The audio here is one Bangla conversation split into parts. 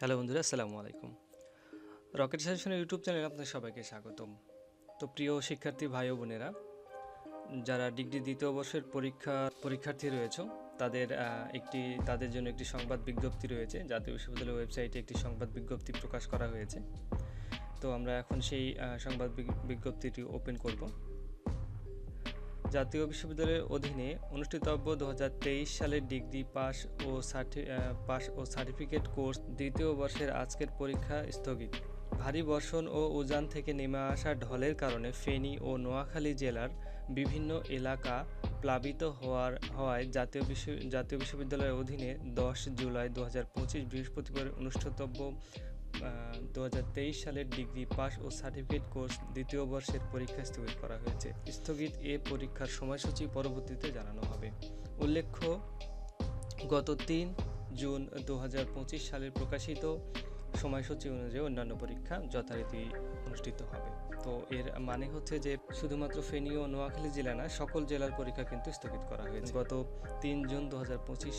হ্যালো বন্ধুরা, আসসালামু আলাইকুম। রকেট সাজেশনের ইউটিউব চ্যানেলে আপনাদের সবাইকে স্বাগতম। তো প্রিয় শিক্ষার্থী ভাই ও বোনেরা, যারা ডিগ্রি দ্বিতীয় বর্ষের পরীক্ষার্থী রয়েছে, তাদের জন্য একটি সংবাদ বিজ্ঞপ্তি রয়েছে। জাতীয় বিশ্ববিদ্যালয়ের ওয়েবসাইটে একটি সংবাদ বিজ্ঞপ্তি প্রকাশ করা হয়েছে। তো আমরা এখন সেই সংবাদ বিজ্ঞপ্তিটি ওপেন করব। জাতীয় বিশ্ববিদ্যালয়ের অধীনে অনুষ্ঠিতব্য 2023 সালের ডিগ্রি পাস ও সার্টিফিকেট কোর্স দ্বিতীয় বর্ষের আজকের পরীক্ষা স্থগিত। ভারী বর্ষণ ও উজান থেকে নেমে আসা ঢলের কারণে ফেনী ও নোয়াখালী জেলার বিভিন্ন এলাকা প্লাবিত হওয়ায় জাতীয় বিশ্ববিদ্যালয়ের অধীনে 10 জুলাই 2025 বৃহস্পতিবার অনুষ্ঠিতব্য 2023 সালের ডিগ্রি পাস ও সার্টিফিকেট কোর্স দ্বিতীয় বর্ষের পরীক্ষা স্থগিত করা হয়েছে। স্থগিত এ পরীক্ষার সময়সূচি পরবর্তীতে জানানো হবে। উল্লেখ্য, গত 3 জুন 2025 সালের প্রকাশিত সময়সূচি অনুযায়ী অন্যান্য পরীক্ষা যথারীতি অনুষ্ঠিত হবে। তো এর মানে হচ্ছে যে শুধুমাত্র ফেনী ও নোয়াখালী জেলা না, সকল জেলার পরীক্ষা কিন্তু স্থগিত করা হয়েছে। গত 3 জুন 2025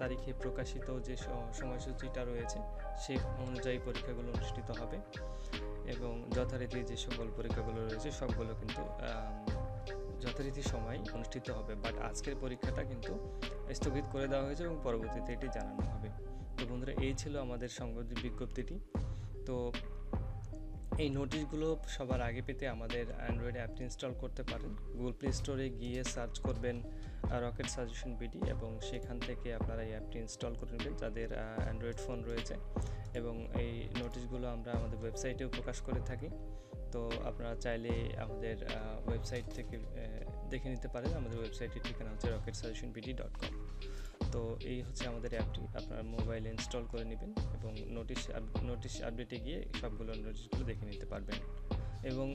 তারিখে প্রকাশিত যে সময়সূচিটা রয়েছে সেই অনুযায়ী পরীক্ষাগুলো অনুষ্ঠিত হবে এবং যথারীতি যে সকল পরীক্ষাগুলো রয়েছে সবগুলো কিন্তু যথারীতি সময় অনুষ্ঠিত হবে। বাট আজকের পরীক্ষাটা কিন্তু স্থগিত করে দেওয়া হয়েছে এবং পরবর্তীতে এটি জানানো হবে। তো বন্ধুরা, এই ছিল আমাদের সংবাদ বিজ্ঞপ্তিটি। তো এই নোটিশগুলো সবার আগে পেতে আমাদের অ্যান্ড্রয়েড অ্যাপটি ইনস্টল করতে পারেন। গুগল প্লে স্টোরে গিয়ে সার্চ করবেন রকেট সাজেশন বিডি এবং সেখান থেকে আপনারা এই অ্যাপটি ইনস্টল করে নেবেন যাদের অ্যান্ড্রয়েড ফোন রয়েছে। এবং এই নোটিশগুলো আমরা আমাদের ওয়েবসাইটেও প্রকাশ করে থাকি। তো আপনারা চাইলে আমাদের ওয়েবসাইট থেকে দেখে নিতে পারেন। আমাদের ওয়েবসাইটের ঠিকানা হচ্ছে rocketSuggestionBD.com। তো এই হচ্ছে আমাদের অ্যাপটি, আপনারা মোবাইলে ইনস্টল করে নেবেন এবং নোটিশ আপডেটে গিয়ে সবগুলো নোটিশগুলো দেখে নিতে পারবেন। এবং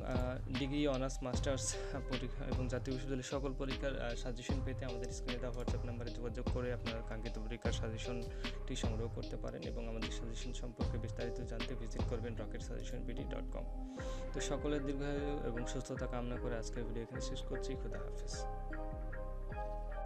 ডিগ্রি, অনার্স, মাস্টার্স পরীক্ষা এবং জাতীয় বিশ্ববিদ্যালয়ের সকল পরীক্ষার সাজেশন পেতে আমাদের স্ক্রিনে দেওয়া হোয়াটসঅ্যাপ নাম্বারে যোগাযোগ করে আপনার কাঙ্ক্ষিত পরীক্ষার সাজেশনটি সংগ্রহ করতে পারেন এবং আমাদের সাজেশন সম্পর্কে বিস্তারিত জানতে ভিজিট করবেন rocketSuggestionBD.com। তো সকলের দীর্ঘায়ু এবং সুস্থতা কামনা করে আজকের ভিডিও এখানে শেষ করছি। খুদা হাফেজ।